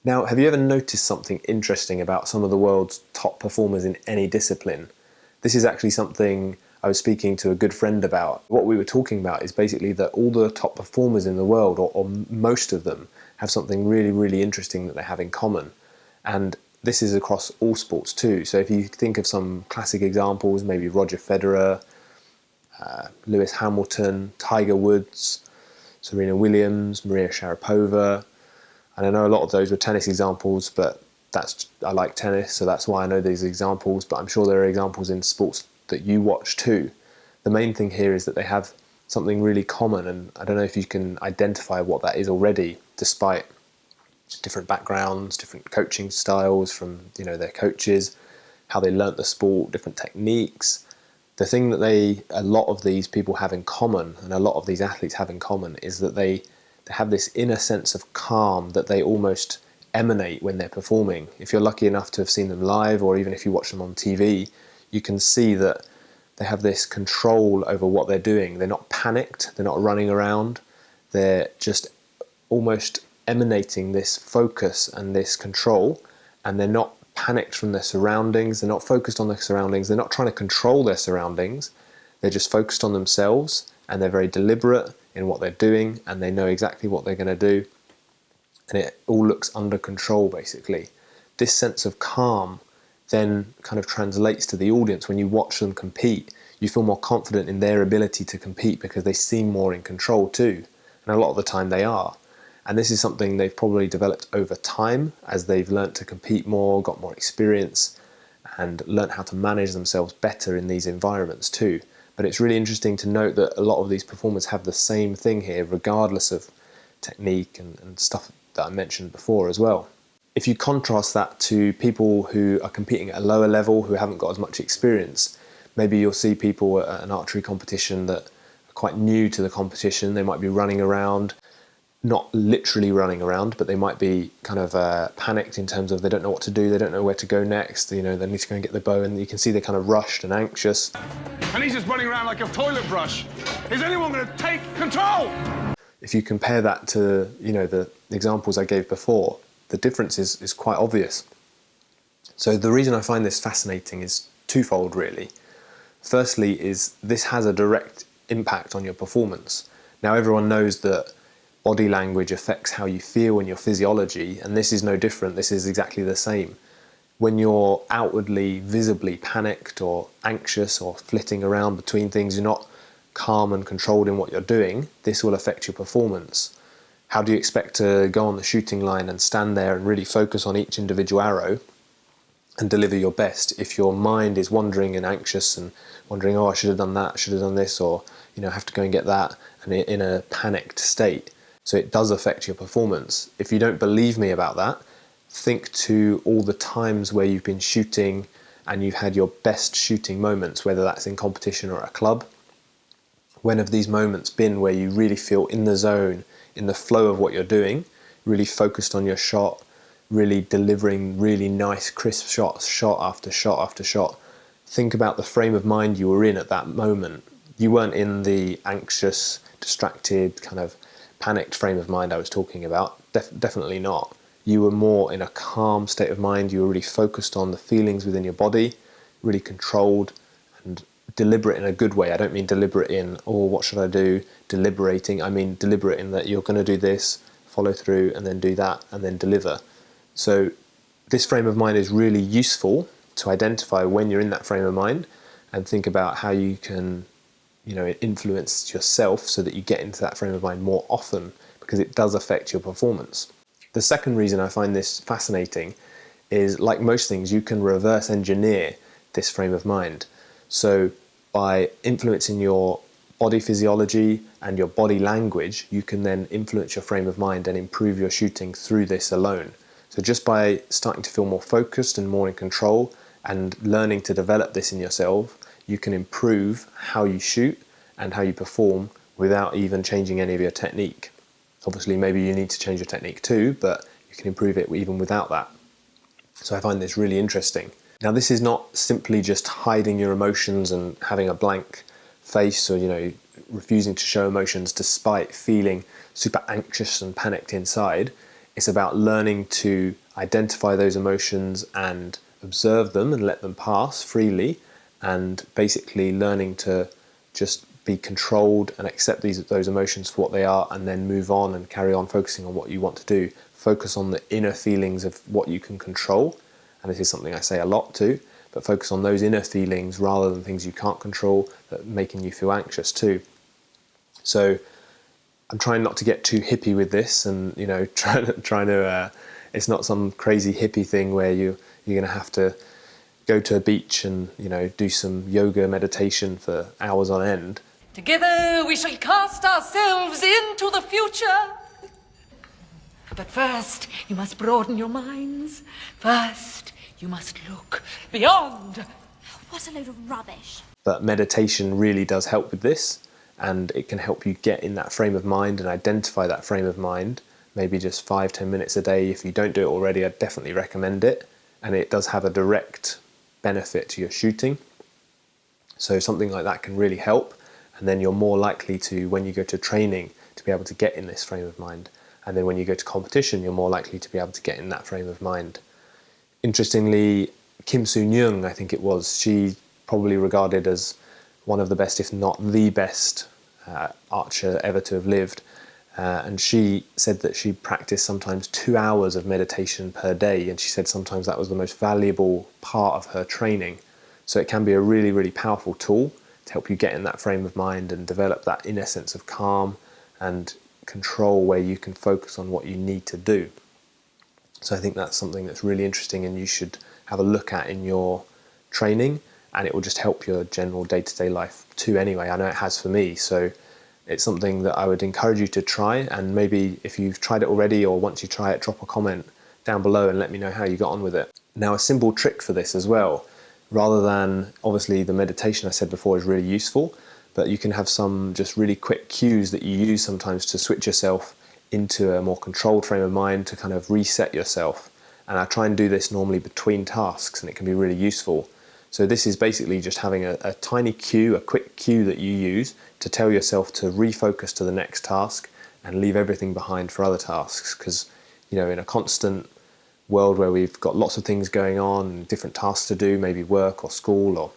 Now, have you ever noticed something interesting about some of the world's top performers in any discipline? This is actually something I was speaking to a good friend about. What we were talking about is basically that all the top performers in the world, or most of them, have something really, really interesting that they have in common. And this is across all sports too. So if you think of some classic examples, maybe Roger Federer, Lewis Hamilton, Tiger Woods, Serena Williams, Maria Sharapova. And I know a lot of those were tennis examples, but I like tennis, so that's why I know these examples, but I'm sure there are examples in sports that you watch too. The main thing here is that they have something really common, and I don't know if you can identify what that is already, despite different backgrounds, different coaching styles from their coaches, how they learnt the sport, different techniques. The thing that a lot of these people have in common, and a lot of these athletes have in common, is that they have this inner sense of calm that they almost emanate when they're performing. If you're lucky enough to have seen them live, or even if you watch them on TV, you can see that they have this control over what they're doing. They're not panicked, they're not running around, they're just almost emanating this focus and this control, and they're not panicked from their surroundings, they're not focused on their surroundings, they're not trying to control their surroundings, they're just focused on themselves, and they're very deliberate in what they're doing, and they know exactly what they're going to do, and it all looks under control basically. This sense of calm then kind of translates to the audience. When you watch them compete, you feel more confident in their ability to compete because they seem more in control too, and a lot of the time they are. And this is something they've probably developed over time as they've learnt to compete more, got more experience, and learnt how to manage themselves better in these environments too. But it's really interesting to note that a lot of these performers have the same thing here, regardless of technique and stuff that I mentioned before as well. If you contrast that to people who are competing at a lower level, who haven't got as much experience, maybe you'll see people at an archery competition that are quite new to the competition. They might be running around, not literally running around, but they might be kind of panicked in terms of they don't know what to do, they don't know where to go next, they need to go and get the bow, and you can see they're kind of rushed and anxious. And he's just running around like a toilet brush. Is anyone going to take control? If you compare that to the examples I gave before, the difference is quite obvious. So the reason I find this fascinating is twofold really. Firstly is this has a direct impact on your performance. Now everyone knows that body language affects how you feel and your physiology, and this is no different. This is exactly the same. When you're outwardly, visibly panicked or anxious or flitting around between things, you're not calm and controlled in what you're doing, this will affect your performance. How do you expect to go on the shooting line and stand there and really focus on each individual arrow and deliver your best if your mind is wandering and anxious and wondering, oh, I should have done that, I should have done this, or I have to go and get that, and in a panicked state? So it does affect your performance. If you don't believe me about that, think to all the times where you've been shooting and you've had your best shooting moments, whether that's in competition or at a club. When have these moments been where you really feel in the zone, in the flow of what you're doing, really focused on your shot, really delivering really nice, crisp shots, shot after shot after shot? Think about the frame of mind you were in at that moment. You weren't in the anxious, distracted, kind of panicked frame of mind I was talking about. Definitely not. You were more in a calm state of mind. You were really focused on the feelings within your body, really controlled and deliberate in a good way. I don't mean deliberate in, oh, what should I do? Deliberating. I mean deliberate in that you're going to do this, follow through, and then do that, and then deliver. So this frame of mind is really useful to identify when you're in that frame of mind and think about how you can influence yourself so that you get into that frame of mind more often, because it does affect your performance. The second reason I find this fascinating is, like most things, you can reverse engineer this frame of mind. So by influencing your body physiology and your body language, you can then influence your frame of mind and improve your shooting through this alone. So just by starting to feel more focused and more in control and learning to develop this in yourself, you can improve how you shoot and how you perform without even changing any of your technique. Obviously, maybe you need to change your technique too, but you can improve it even without that. So I find this really interesting. Now, this is not simply just hiding your emotions and having a blank face, or refusing to show emotions despite feeling super anxious and panicked inside. It's about learning to identify those emotions and observe them and let them pass freely, and basically learning to just be controlled and accept those emotions for what they are, and then move on and carry on focusing on what you want to do. Focus on the inner feelings of what you can control, and this is something I say a lot too, but focus on those inner feelings rather than things you can't control that are making you feel anxious too. So I'm trying not to get too hippie with this, and trying to it's not some crazy hippie thing where you're going to have to go to a beach and do some yoga meditation for hours on end. Together we shall cast ourselves into the future. But first, you must broaden your minds. First, you must look beyond. What a load of rubbish. But meditation really does help with this, and it can help you get in that frame of mind and identify that frame of mind. Maybe just 5-10 minutes a day. If you don't do it already, I'd definitely recommend it. And it does have a direct benefit to your shooting. So something like that can really help. And then you're more likely to, when you go to training, to be able to get in this frame of mind. And then when you go to competition, you're more likely to be able to get in that frame of mind. Interestingly, Kim Soo-young, I think it was, she probably regarded as one of the best, if not the best, archer ever to have lived. And she said that she practiced sometimes 2 hours of meditation per day, and she said sometimes that was the most valuable part of her training. So it can be a really, really powerful tool to help you get in that frame of mind and develop that inner sense of calm and control where you can focus on what you need to do. So I think that's something that's really interesting, and you should have a look at in your training, and it will just help your general day-to-day life too anyway. I know it has for me, so it's something that I would encourage you to try. And maybe if you've tried it already, or once you try it, drop a comment down below and let me know how you got on with it. Now, a simple trick for this as well, rather than, obviously the meditation I said before is really useful, but you can have some just really quick cues that you use sometimes to switch yourself into a more controlled frame of mind, to kind of reset yourself. And I try and do this normally between tasks, and it can be really useful. So this is basically just having a tiny cue, a quick cue that you use to tell yourself to refocus to the next task and leave everything behind for other tasks. Because, in a constant world where we've got lots of things going on, different tasks to do, maybe work or school or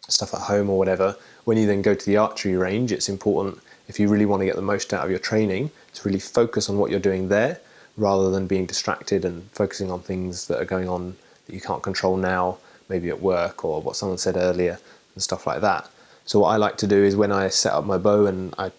stuff at home or whatever, when you then go to the archery range, it's important, if you really want to get the most out of your training, to really focus on what you're doing there, rather than being distracted and focusing on things that are going on that you can't control now, maybe at work or what someone said earlier and stuff like that. So what I like to do is, when I set up my bow and I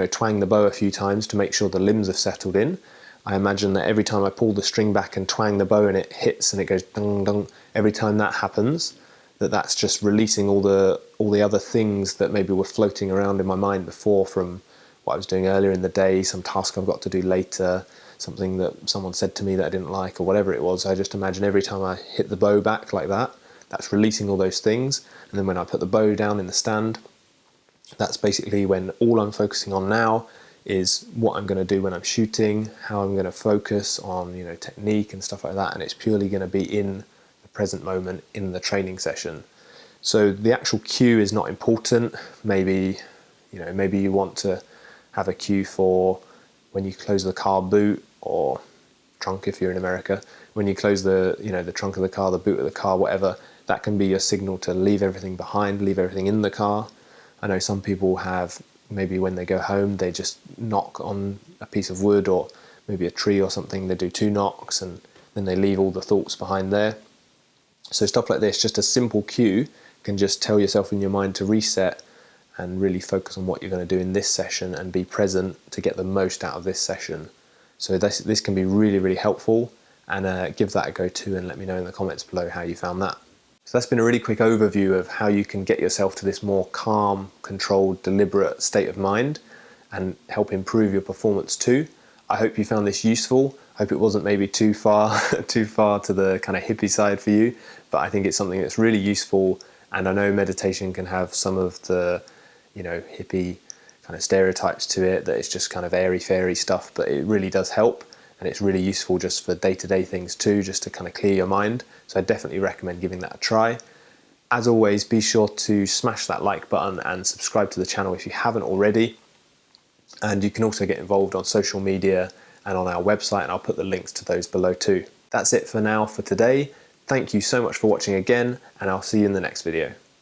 twang the bow a few times to make sure the limbs have settled in, I imagine that every time I pull the string back and twang the bow and it hits and it goes dung dung, every time that happens, that's just releasing all the other things that maybe were floating around in my mind before, from what I was doing earlier in the day, some task I've got to do later, something that someone said to me that I didn't like, or whatever it was. I just imagine every time I hit the bow back like that, that's releasing all those things. And then when I put the bow down in the stand, that's basically when all I'm focusing on now is what I'm going to do when I'm shooting, how I'm going to focus on technique and stuff like that, and it's purely going to be in the present moment in the training session. So the actual cue is not important. Maybe you want to have a cue for when you close the car boot, or trunk if you're in America, when you close the trunk of the car, the boot of the car, whatever. That can be your signal to leave everything behind, leave everything in the car. I know some people have, maybe when they go home, they just knock on a piece of wood or maybe a tree or something. They do 2 knocks and then they leave all the thoughts behind there. So stuff like this, just a simple cue, can just tell yourself in your mind to reset and really focus on what you're going to do in this session and be present to get the most out of this session. So this can be really, really helpful, and give that a go too, and let me know in the comments below how you found that. So that's been a really quick overview of how you can get yourself to this more calm, controlled, deliberate state of mind and help improve your performance too. I hope you found this useful. I hope it wasn't maybe too far to the kind of hippie side for you, but I think it's something that's really useful. And I know meditation can have some of the, hippie kind of stereotypes to it, that it's just kind of airy-fairy stuff, but it really does help. And it's really useful just for day-to-day things too, just to kind of clear your mind. So I definitely recommend giving that a try. As always, be sure to smash that like button and subscribe to the channel if you haven't already. And you can also get involved on social media and on our website, and I'll put the links to those below too. That's it for now for today. Thank you so much for watching again, and I'll see you in the next video.